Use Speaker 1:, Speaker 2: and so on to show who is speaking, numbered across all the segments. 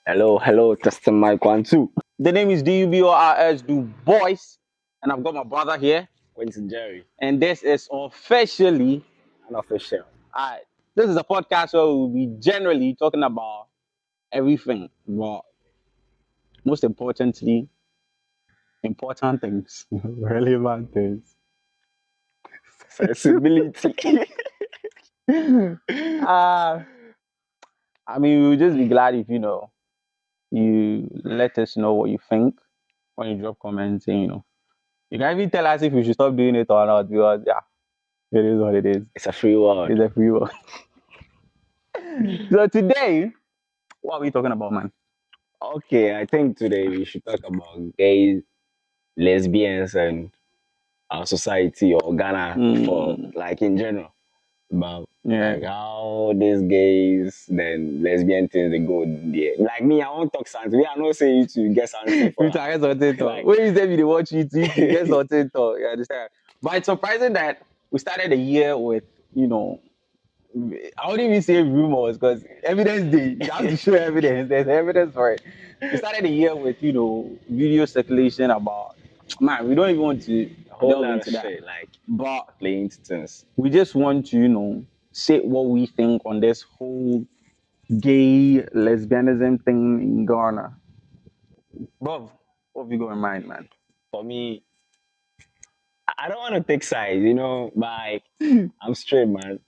Speaker 1: Hello, testing mic 1 2.
Speaker 2: The name is DUBORS, Du Boys, and I've got my brother here,
Speaker 1: Quentin Jerry,
Speaker 2: and this is officially.
Speaker 1: Unofficial.
Speaker 2: This is a podcast where we'll be generally talking about everything, but most importantly, important things, relevant things.
Speaker 1: Sensibility.
Speaker 2: uh, I mean, we'll just be glad if you let us know what you think when you drop comments, and you can even tell us if we should stop doing it or not, because it is what it is.
Speaker 1: It's a free world.
Speaker 2: It's a free world. So today, what are we talking about, man?
Speaker 1: Okay, I think today we should talk about gays, lesbians, and our society or Ghana for like in general. About like how these gays, then lesbian things they go there. Like me, I won't talk something. We are not saying you to get something for
Speaker 2: You
Speaker 1: that.
Speaker 2: get something talk. When you say you dey watch it, you get something talk. You understand? But it's surprising that we started the year with, I wouldn't even say rumors because evidence day. You have to show evidence. There's evidence for it. We started the year with, video circulation about, man, we don't even want to
Speaker 1: A whole
Speaker 2: delve
Speaker 1: lot of
Speaker 2: into that.
Speaker 1: shit, like
Speaker 2: But
Speaker 1: playing things.
Speaker 2: we just want to, say what we think on this whole gay lesbianism thing in Ghana. Bob, what have you got in mind, man?
Speaker 1: For me, I don't want to take sides, but like, I'm straight, man.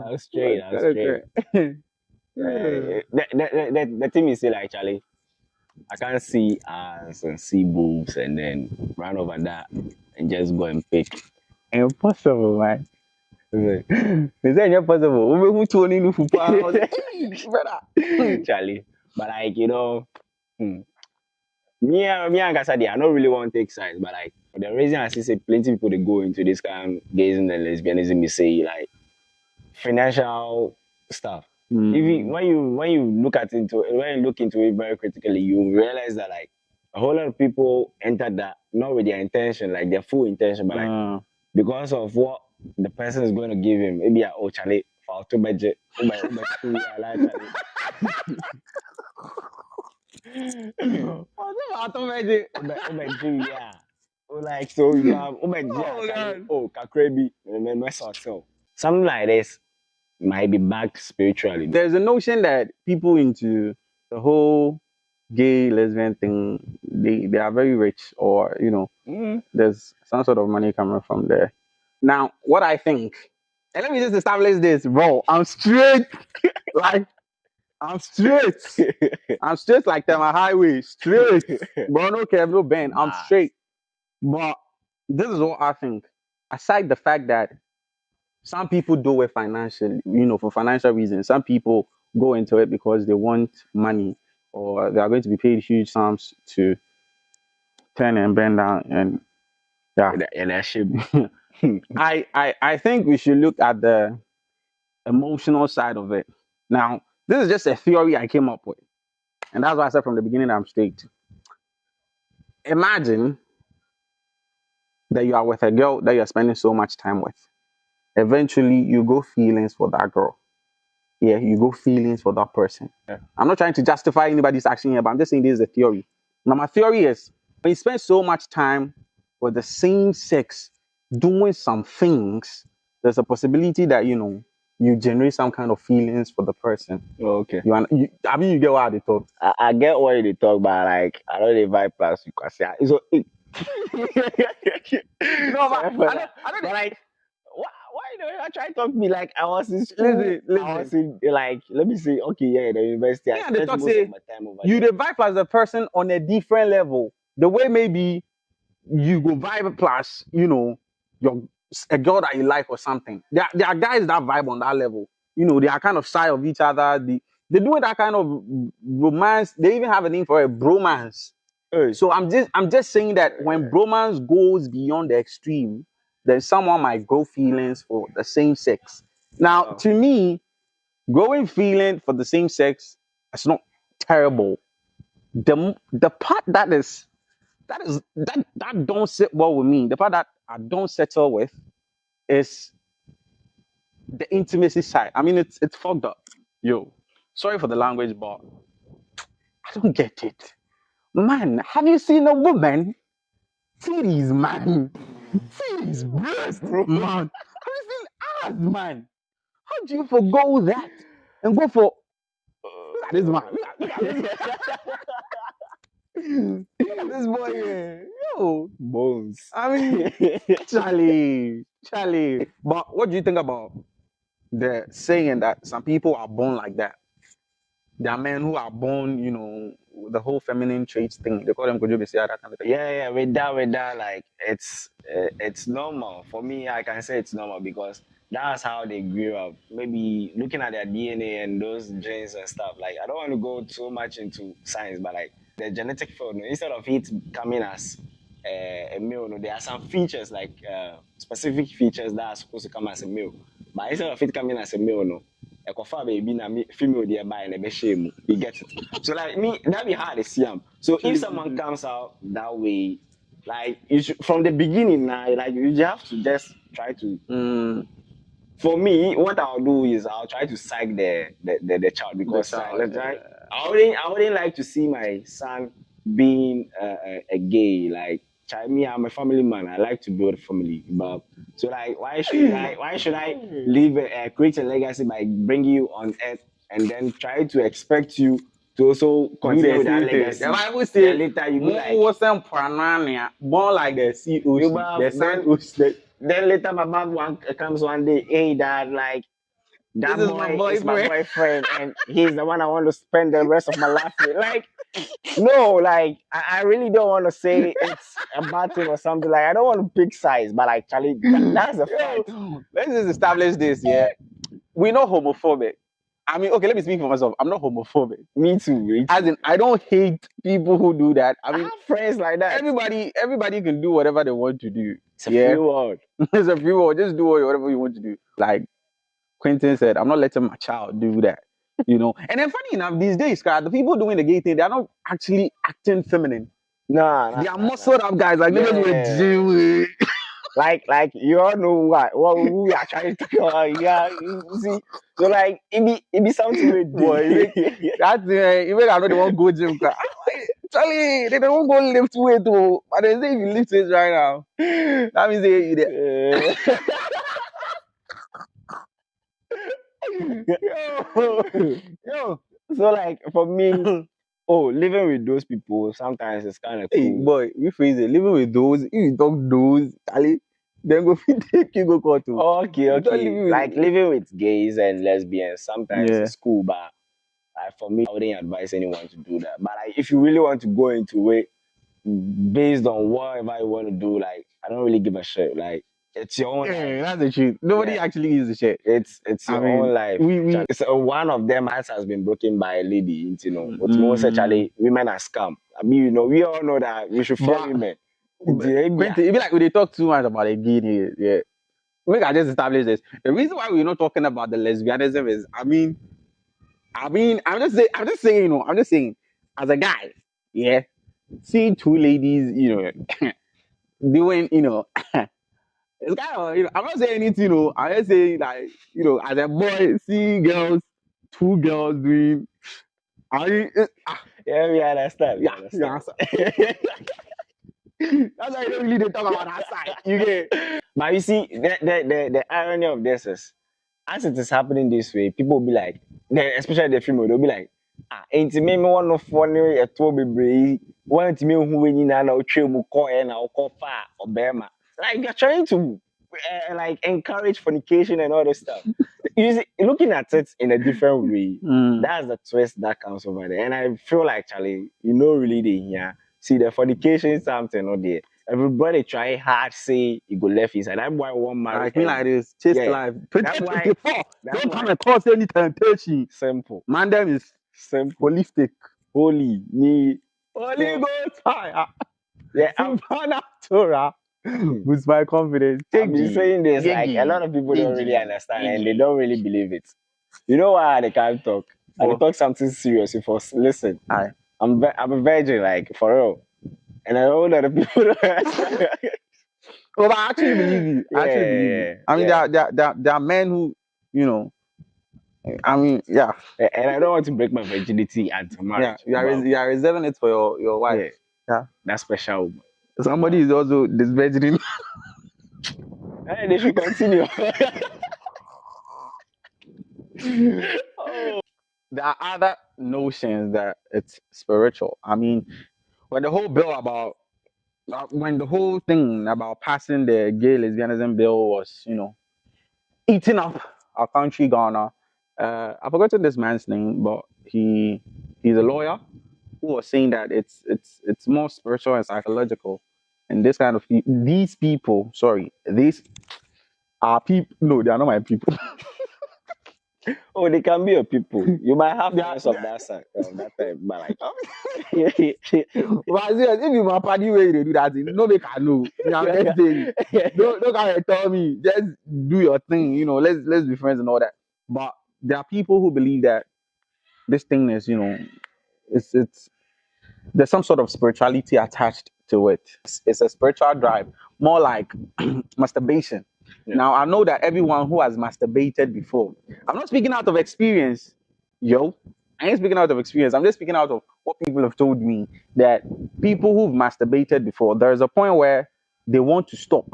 Speaker 1: I'm straight. I'm straight. The thing is, like, Charlie, I can't see ass and see boobs and then run over that and just go and pick.
Speaker 2: Impossible, man. Is that impossible? Who told you to brother?
Speaker 1: Charlie, but like, me and Kasadi, I don't really want to take sides, but like, for the reason I see say plenty people they go into this kind of gayism and lesbianism, you say like financial stuff. Even when you look into it very critically, you realize that like a whole lot of people enter that not with their intention, like their full intention, but like because of what the person is going to give him. Maybe Charlie for to budget, yeah. Like so you have kakrebi, something like this might be back spiritually.
Speaker 2: There's a notion that people into the whole gay lesbian thing, they are very rich, or there's some sort of money coming from there. Now, what I think, and let me just establish this, bro. I'm straight, like I'm straight. I'm straight like them, a highway, straight. Bro, no care, no bend. I'm straight. But this is what I think. Aside the fact that some people do it financially, for financial reasons. Some people go into it because they want money, or they are going to be paid huge sums to turn and bend down. And
Speaker 1: And that shit.
Speaker 2: I think we should look at the emotional side of it. Now, this is just a theory I came up with. And that's why I said from the beginning I'm straight. Imagine that you are with a girl that you're spending so much time with. Eventually, you go feelings for that girl. Yeah, you go feelings for that person. Yeah. I'm not trying to justify anybody's action here, but I'm just saying this is a theory. Now, my theory is when you spend so much time with the same sex doing some things, there's a possibility that you generate some kind of feelings for the person.
Speaker 1: Oh, okay.
Speaker 2: I mean, you get what they talk.
Speaker 1: I get what they talk, but like I don't know vibe plus you can say it's okay. No, but I don't like. Why do you try to talk to me like I was in school?
Speaker 2: Listen.
Speaker 1: I was in like let me see. Okay, yeah, the university.
Speaker 2: Yeah, they talk say you the vibe plus the person on a different level. The way maybe you go vibe plus, your a girl that you like or something. There are guys that vibe on that level. They are kind of shy of each other. They do that kind of romance. They even have a name for it, bromance. Hey. So I'm just saying that when bromance goes beyond the extreme, then someone might grow feelings for the same sex. Now, to me, growing feeling for the same sex, it's not terrible. The part that is that don't sit well with me. The part that I don't settle with is the intimacy side. I mean, it's fucked up. Yo, sorry for the language, but I don't get it. Man, have you seen a woman? Titties, man. Titties, breast, man. Have you seen ass, man? How do you forgo that and go for look at this man? Look at this boy here. Yo,
Speaker 1: Bones.
Speaker 2: I mean, Charlie. But what do you think about the saying that some people are born like that? There are men who are born, with the whole feminine traits thing. They call them Kojo Besia, that kind of thing.
Speaker 1: Yeah, with that, like it's normal for me. I can say it's normal because that's how they grew up. Maybe looking at their DNA and those genes and stuff. Like I don't want to go too much into science, but like the genetic field, instead of it coming as a male, there are some features like specific features that are supposed to come as a male. But instead of it coming as a male, no. Ekofa baby na female there by and shame. You get it. So like me, that be hard to see him. So if someone comes out that way, like you should, from the beginning now, like you just have to just try to. For me, what I'll do is I'll try to psych the child because I wouldn't like to see my son being a gay. Like me, I'm a family man. I like to build a family, but so like why should I leave create a legacy by bringing you on earth and then try to expect you to also continue with that legacy?
Speaker 2: The Bible says
Speaker 1: later you be like,
Speaker 2: born like the sea ocean, the sun ocean.
Speaker 1: Then later my mom comes one day, hey dad, like that
Speaker 2: This is
Speaker 1: boy
Speaker 2: my
Speaker 1: is my boyfriend and he's the one I want to spend the rest of my life with. Like, no, like I really don't want to say it's a bad thing or something. Like I don't want to pick sides, but like Charlie, that's a fact.
Speaker 2: Let's just establish this, yeah. We're not homophobic. I mean, okay, let me speak for myself. I'm not homophobic.
Speaker 1: Me too.
Speaker 2: As in, I don't hate people who do that. I mean,
Speaker 1: have friends like that.
Speaker 2: Everybody can do whatever they want to do.
Speaker 1: It's a free world.
Speaker 2: It's a free world. Just do whatever you want to do. Like Quentin said, I'm not letting my child do that. And then funny enough, these days, the people doing the gay thing, they're not actually acting feminine.
Speaker 1: Nah,
Speaker 2: they are muscled up guys. Like niggas with gym.
Speaker 1: Like you all know what who we are trying to talk about. Yeah, you see. So like it be something with boy.
Speaker 2: That's even I know they won't go gym. Charlie, they don't go lift weight though. But they say if you lift weight right now, that means you there.
Speaker 1: Yo. So like for me, living with those people sometimes it's kind of cool.
Speaker 2: Hey boy, rephrase it. Living with those, if you talk those, Charlie, then go take you go call to.
Speaker 1: Okay. Like living with gays and lesbians sometimes it's cool, but like for me, I wouldn't advise anyone to do that. But like if you really want to go into it based on whatever you want to do, like I don't really give a shit. Like it's your own life.
Speaker 2: That's the truth. Nobody actually gives a shit.
Speaker 1: It's your own life. It's one of them has been broken by a lady. It's most actually women are scam. I mean, we all know that we should fear women.
Speaker 2: It be like when they talk too much about it again, yeah. Maybe I just establish this. The reason why we're not talking about the lesbianism is, I'm just saying, as a guy, yeah, seeing two ladies, doing, it's kind of, I'm not saying anything, I'm just saying like, as a boy, seeing two girls doing,
Speaker 1: yeah, we understand.
Speaker 2: Yeah. That's why you don't really talk about that side. You get.
Speaker 1: But you see, the irony of this is, as it is happening this way, people will be like, especially the female, they'll be like, ain't me one of funny a two baby, one to me who when you know chill call and I'll call far or bema. Like they're trying to like encourage fornication and all this stuff. You see, looking at it in a different way, that's the twist that comes over there. And I feel like Charlie, really the here. See the fornication is something not there. Everybody try hard say you go left inside. That's why one man
Speaker 2: like me like this, chase life.
Speaker 1: That's why
Speaker 2: don't come and cause any temptation.
Speaker 1: Simple.
Speaker 2: Man, them is
Speaker 1: simple.
Speaker 2: Holistic.
Speaker 1: Holy me.
Speaker 2: Holy Ghost fire.
Speaker 1: Yeah,
Speaker 2: supernatural. With my confidence.
Speaker 1: I'm just saying this, like a lot of people don't really understand and they don't really believe it. You know why they can't talk? And they talk something serious. If us listen, I'm a virgin, like for real. And I know that the people.
Speaker 2: Well, I actually believe you. I actually believe you. I mean, there are men who, you know, I mean, yeah.
Speaker 1: And I don't want to break my virginity until marriage.
Speaker 2: Yeah, you are reserving it for your wife. Yeah.
Speaker 1: That special woman.
Speaker 2: Somebody is also disvirgining.
Speaker 1: Hey, they should continue.
Speaker 2: Oh. There are other notions that it's spiritual. I mean, when the whole bill about when the whole thing about passing the gay lesbianism bill was, you know, eating up our country, Ghana. I've forgotten this man's name, but he's a lawyer who was saying that it's more spiritual and psychological, and this kind of these people. Sorry, these are people. No, they are not my people.
Speaker 1: Oh, they can be your people. You might have friends of that side, that type, but like.
Speaker 2: But if you my party way they do that thing, no make I know. I'm just saying. Don't come and tell me. Just do your thing. You know, let's be friends and all that. But there are people who believe that this thing is, you know, it's there's some sort of spirituality attached to it. It's a spiritual drive, more like masturbation. Yeah. Now I know that everyone who has masturbated before. I'm not speaking out of experience, yo. I ain't speaking out of experience. I'm just speaking out of what people have told me that people who've masturbated before, there's a point where they want to stop,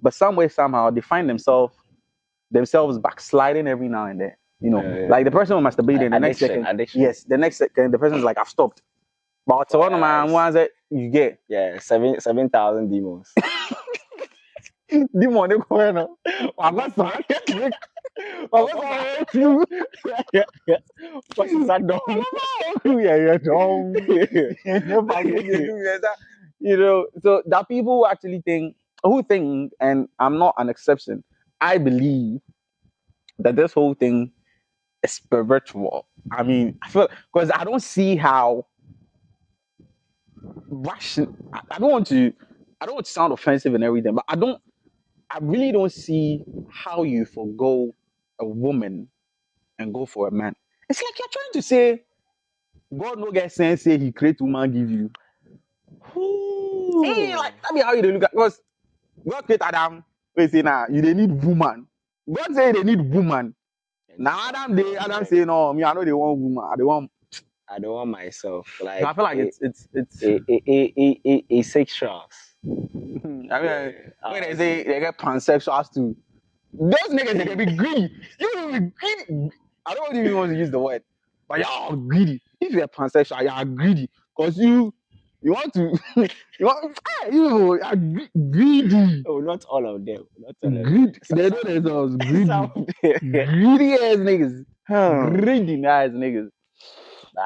Speaker 2: but some way somehow they find themselves backsliding every now and then. You know, like the person who masturbated, the next second, yes, the next second, the person's like, I've stopped. But one of my ones that you get,
Speaker 1: 7,000 demons.
Speaker 2: Demon, they going on. I'm not sorry. What's that dumb? Yeah, dumb. You know, so there are people who actually think, and I'm not an exception. I believe that this whole thing is spiritual. I mean, I feel because I don't see how Russian. I don't want to sound offensive and everything, but I really don't see how you forgo a woman and go for a man. It's like you're trying to say God no get sense say he create woman give you. Hey, like that be how you look at because God create Adam. We say now you they need woman. God say they need woman. Now Adam say no, me I know they want woman.
Speaker 1: I don't want myself. Like
Speaker 2: I feel like it's
Speaker 1: asexuals.
Speaker 2: I mean, when they say they get pansexuals too, those niggas they can be greedy. You will be greedy. I don't even want to use the word, but y'all are greedy. If you're pansexual, you are greedy because you want to you are greedy.
Speaker 1: Oh, not all of them. Not all of
Speaker 2: them. They know themselves greedy. Greedy ass niggas. Greedy ass niggas.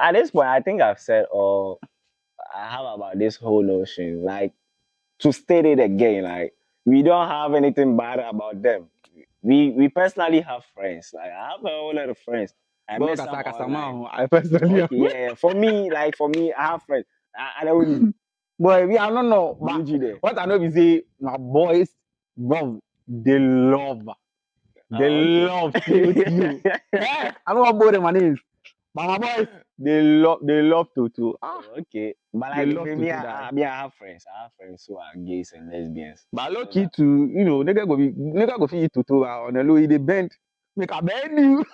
Speaker 1: At this point, I think I've said all I have about this whole notion. Like, to state it again, like, we don't have anything bad about them. We personally have friends. Like, I have a whole lot of friends. I
Speaker 2: personally
Speaker 1: okay, yeah. For me, I have friends. I don't need.
Speaker 2: Boy, I don't know. What I know is say my boys, bro, they love to. I don't want to my names. But my boys, they love to.
Speaker 1: Okay. But like me, I have friends. I have friends who are gays and lesbians.
Speaker 2: But lucky to, you know, nigga go fit to on the low, they bend. Make a bend you.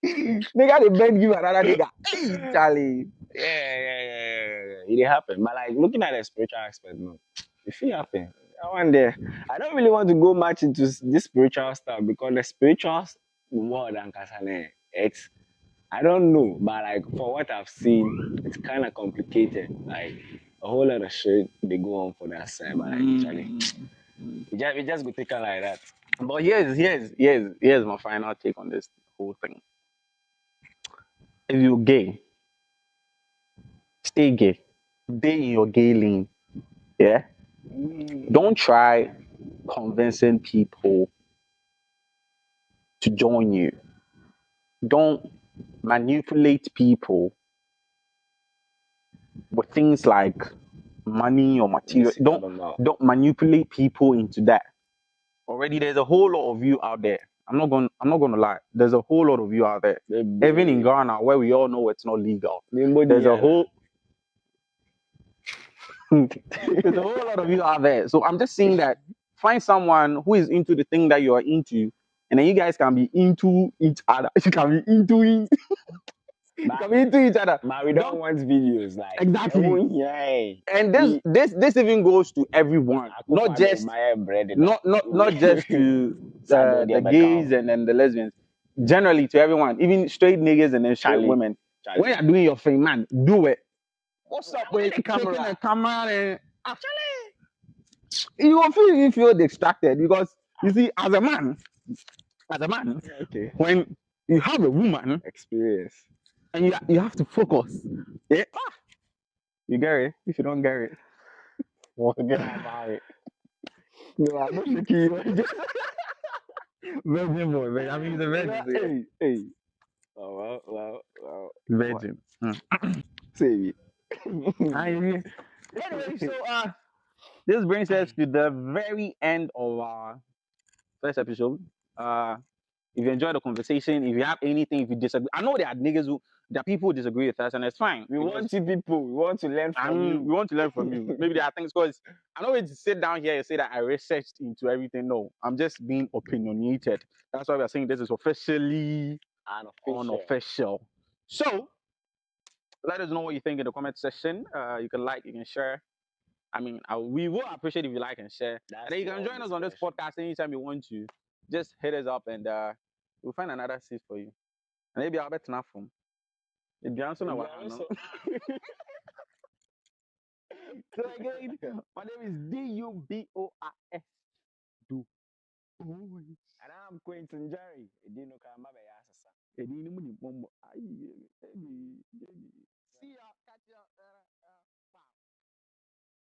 Speaker 2: Nigga, they bend you another nigga. Hey, Charlie.
Speaker 1: Yeah. It happen. But like looking at the spiritual aspect, no, if it happen, I don't really want to go much into this spiritual stuff because the spiritual world and Kasane, I don't know, but like for what I've seen, it's kind of complicated. Like a whole lot of shit they go on for that side, but like we just go take it like that.
Speaker 2: But here's my final take on this whole thing. If you're gay, stay gay. Stay in your gay lane. Yeah? Don't try convincing people to join you. Don't manipulate people with things like money or material. Don't manipulate people into that. Already there's a whole lot of you out there. I'm not gonna lie. There's a whole lot of you out there. Even in Ghana, where we all know it's not legal. There's a whole There's a whole lot of you out there. So I'm just saying that find someone who is into the thing that you are into, and then you guys can be into each other. You can be into it. You can be into each other.
Speaker 1: But we don't want videos like
Speaker 2: Exactly.
Speaker 1: Yeah.
Speaker 2: And this even goes to everyone, not just to the gays and then the lesbians. Generally to everyone, even straight niggas and then straight women. When you're doing your thing, man, do it. What's up with taking the camera and you feel distracted because you see, as a man,
Speaker 1: Okay.
Speaker 2: when you have a woman
Speaker 1: Experience.
Speaker 2: and you have to focus. Yeah. You get it? If you don't get it,
Speaker 1: Forget about it.
Speaker 2: no, I'm not shaking you. Virgin boy, man. I mean, the virgin.
Speaker 1: Hey. Oh, well.
Speaker 2: Virgin.
Speaker 1: Say it.
Speaker 2: Anyway, so this brings us to the very end of our first episode. If you enjoyed the conversation, if you have anything, if you disagree, I know there are people who disagree with us, and it's fine.
Speaker 1: We want to learn from you.
Speaker 2: We want to learn from you. Maybe there are things because I know it's sit down here and say that I researched into everything. No, I'm just being opinionated. That's why we are saying this is officially unofficial. So let us know what you think in the comment section. You can like, you can share. I mean, we will appreciate if you like and share. And then you can join us on this podcast anytime you want to. Just hit us up and we'll find another seat for you. And maybe I'll bet enough from. It'd be answering a while. So again, my name is DUBORS. Do.
Speaker 1: And I'm Quentin Jerry.
Speaker 2: See ya. Catch ya.